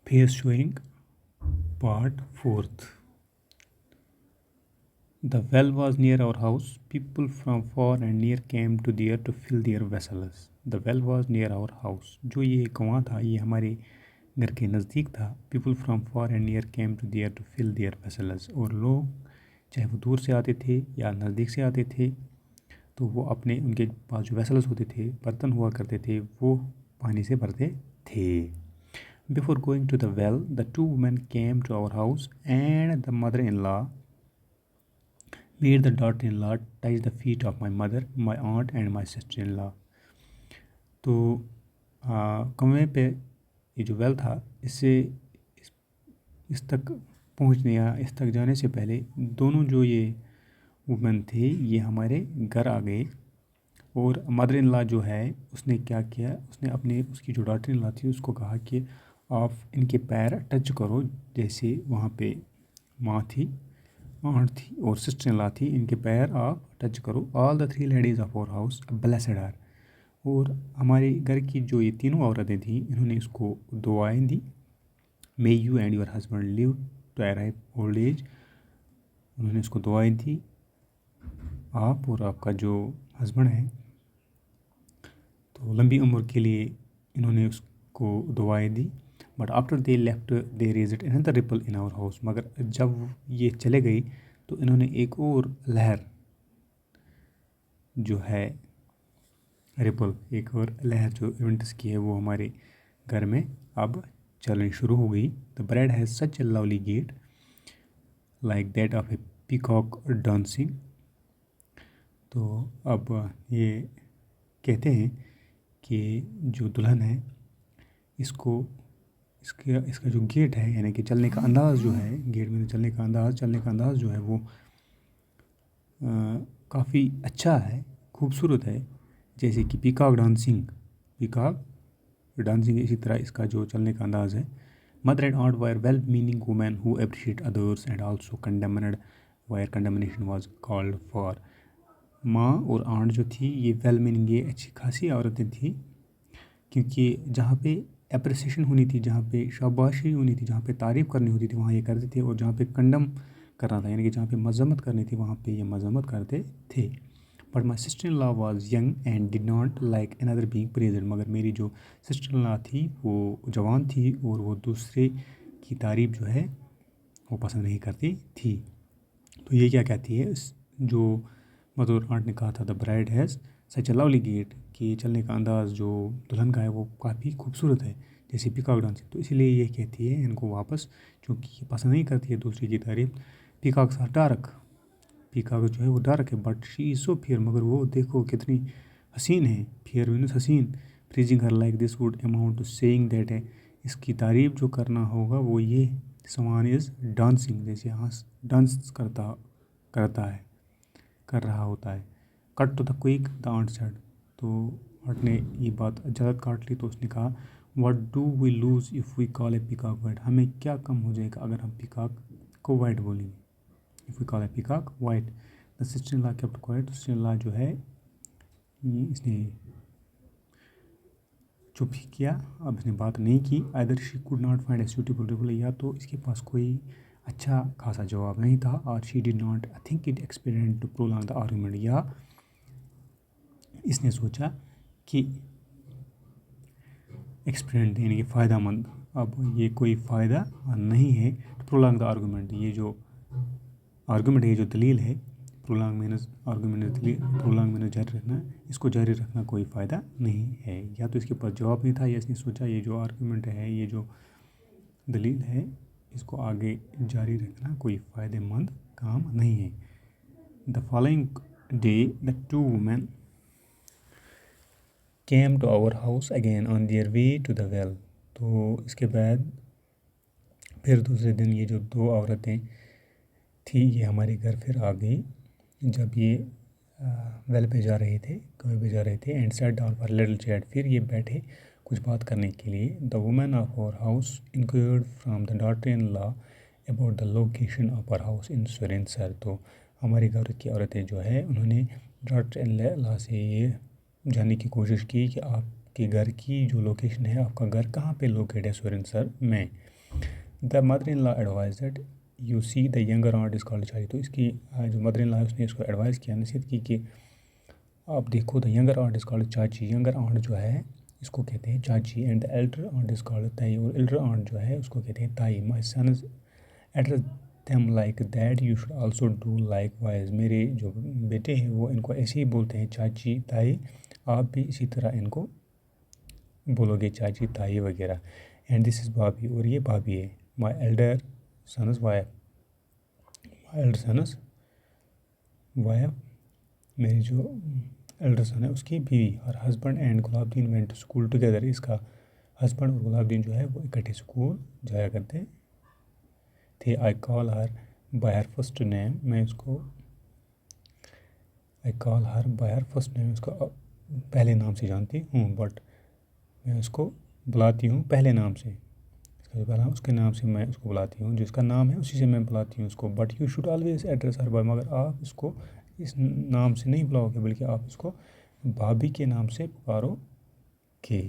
Face showing part 4th. The well was near our house. People from far and near came to there to fill their vessels. The well was near our house. जो ये कुआं था ये हमारे घर के नज़दीक था. People from far and near came to there to fill their vessels. और लोग चाहे वो दूर से आते थे या नज़दीक से आते थे तो वो अपने उनके पास जो वेसल्स होते थे बर्तन हुआ करते थे वो पानी से भरते थे. Before going to the well, the two women came to our house, and the mother-in-law made the daughter-in-law touch the feet of my mother, my aunt, and my sister-in-law. तो कुएं पे ये जो वेल था इससे इस तक पहुंचने या इस तक जाने से पहले दोनों जो ये वुमेन थे ये हमारे घर आ गए. और मदर इन लॉ जो है उसने क्या किया, उसने अपने उसकी जो डॉटर इन लॉ थी उसको कहा कि आप इनके पैर टच करो. जैसे वहाँ पे माँ थी, आंट थी और सिस्टर इन लॉ थी, इनके पैर आप टच करो. All the 3 ladies of our house blessed are. और हमारे घर की जो ये तीनों औरतें थीं इन्होंने इसको दुआएं दी. May you and your husband live to arrive old age. उन्होंने इसको दुआएं दी, आप और आपका जो हस्बैंड है तो लंबी उम्र के लिए इन्होंने उसको दुआएं दी. But after they left they raised another ripple in our house. मगर जब ये चले गई तो इन्होंने एक और लहर जो है रिपल, एक और लहर जो इवेंट्स की है वो हमारे घर में अब चलनी शुरू हो गई. The bride has such a lovely get like that of A peacock dancing. तो अब ये कहते हैं कि जो दुल्हन है इसका जो गेट है यानी कि चलने का अंदाज़ जो है, गेट में चलने का अंदाज़ जो है वो काफ़ी अच्छा है, खूबसूरत है. जैसे कि पीकॉक डांसिंग इसी तरह इसका जो चलने का अंदाज़ है. Mother and aunt were well meaning women who appreciate others and also condemned were condemnation was called for. माँ और आंट जो थी ये वेल मीनिंग, ये अच्छी खासी औरतें थी क्योंकि जहाँ पे अप्रिसिएशन होनी थी, जहाँ पे शाबाशी होनी थी, जहाँ पे तारीफ़ करनी होती थी वहाँ ये करते थे. और जहाँ पे कंडम करना था यानी कि जहाँ पे मजम्मत करनी थी वहाँ पे ये मजम्मत करते थे. But my sister in law was young and did not like another being present. मगर मेरी जो सिस्टर इन लॉ थी वो जवान थी और वो दूसरे की तारीफ़ जो है वो पसंद नहीं करती थी. तो ये क्या कहती है, जो मदर आंट ने कहा था the bride has such a lovely gait, कि चलने का अंदाज़ जो दुल्हन का है वो काफ़ी खूबसूरत है जैसे पीकॉक डांसिंग. तो इसीलिए ये कहती है इनको वापस, क्योंकि ये पसंद नहीं करती है दूसरी की तारीफ़. पीकॉक्स आर डार्क, पीकॉक जो है वो डार्क है, but she is so fair, मगर वो देखो कितनी हसीन है. फेयर मीन्स हसीन. Praising her like this would amount to saying that है, इसकी तारीफ़ जो करना होगा वो ये समान इज़ डांसिंग, जैसे डांस कर रहा होता है. Cut to the quick the aunt said. तो आंट ने ये बात जल्द काट ली तो उसने कहा what do we lose if we call a peacock white. हमें क्या कम हो जाएगा अगर हम पीकॉक को वाइट बोलेंगे. If we call a peacock white. The sister in law kept quiet. Sister in law जो है इसने चुप ही किया, अब इसने बात नहीं की. Either she could not find a suitable reply, या तो इसके पास कोई अच्छा खासा जवाब नहीं था. और she did not think it expedient to prolong the argument, या इसने सोचा कि एक्सपीरियंट यानी कि फ़ायदा मंद, अब ये कोई फ़ायदा नहीं है. टू प्रोलॉन्ग द आर्गूमेंट, ये जो आर्गूमेंट है, ये जो दलील है, प्रोलॉन्ग मीनस जारी रखना, इसको जारी रखना कोई फ़ायदा नहीं है. या तो इसके पास जवाब नहीं था या इसने सोचा ये जो आर्गूमेंट है, ये जो दलील है, इसको आगे जारी रखना कोई फ़ायदेमंद काम नहीं है. The following day the two women came to our house again on their way to the well. तो इसके बाद फिर दूसरे दिन ये जो 2 औरतें थी ये हमारे घर फिर आ गई जब ये वेल पे जा रहे थे, कुएं पे जा रहे थे. And sat down for little chat, फिर ये बैठे कुछ बात करने के लिए. The women of our house inquired from the daughter in law about the location of our house in सुरेंसर. तो हमारे घर की औरतें जो है उन्होंने डॉटर इन लॉ से ये जानने की कोशिश की कि आपके घर की जो लोकेशन है, आपका घर कहाँ पे लोकेट है सुरेंसर में. The mother in law advise that you see the younger aunt is called chachi. तो इसकी जो मदर इन लॉ है उसने इसको एडवाइस किया, नसीहत की कि आप देखो the younger aunt is called chachi. Younger aunt जो है इसको कहते हैं चाची। And the elder aunt is called tai. और एल्डर आंट जो है उसको कहते हैं ताई। My sons address them like that you should also do likewise. मेरे जो बेटे हैं वो इनको ऐसे ही बोलते हैं चाची ताई, आप भी इसी तरह इनको बोलोगे चाची ताई वगैरह। एंड दिस इज़ भाभी, और ये भाभी है। My elder son's wife, my elder son's wife, मेरी जो एल्डर सन है उसकी बीवी। और husband and Gulabdin went to school together. इसका हस्बैंड और गुलाबदीन जो है वो इकट्ठे स्कूल जाया करते थे। I call her by her first name, मैं उसको I call her by her first name, उसको पहले नाम से जानती हूँ, बट मैं उसको बुलाती हूँ पहले नाम से। इसका जो पहला उसके नाम से मैं उसको बुलाती हूँ, जिसका नाम है उसी से मैं बुलाती हूँ उसको। But you should always address her by, मगर आप इसको इस नाम से नहीं बुलाओगे, बल्कि आप इसको भाभी के नाम से पुकारोगे।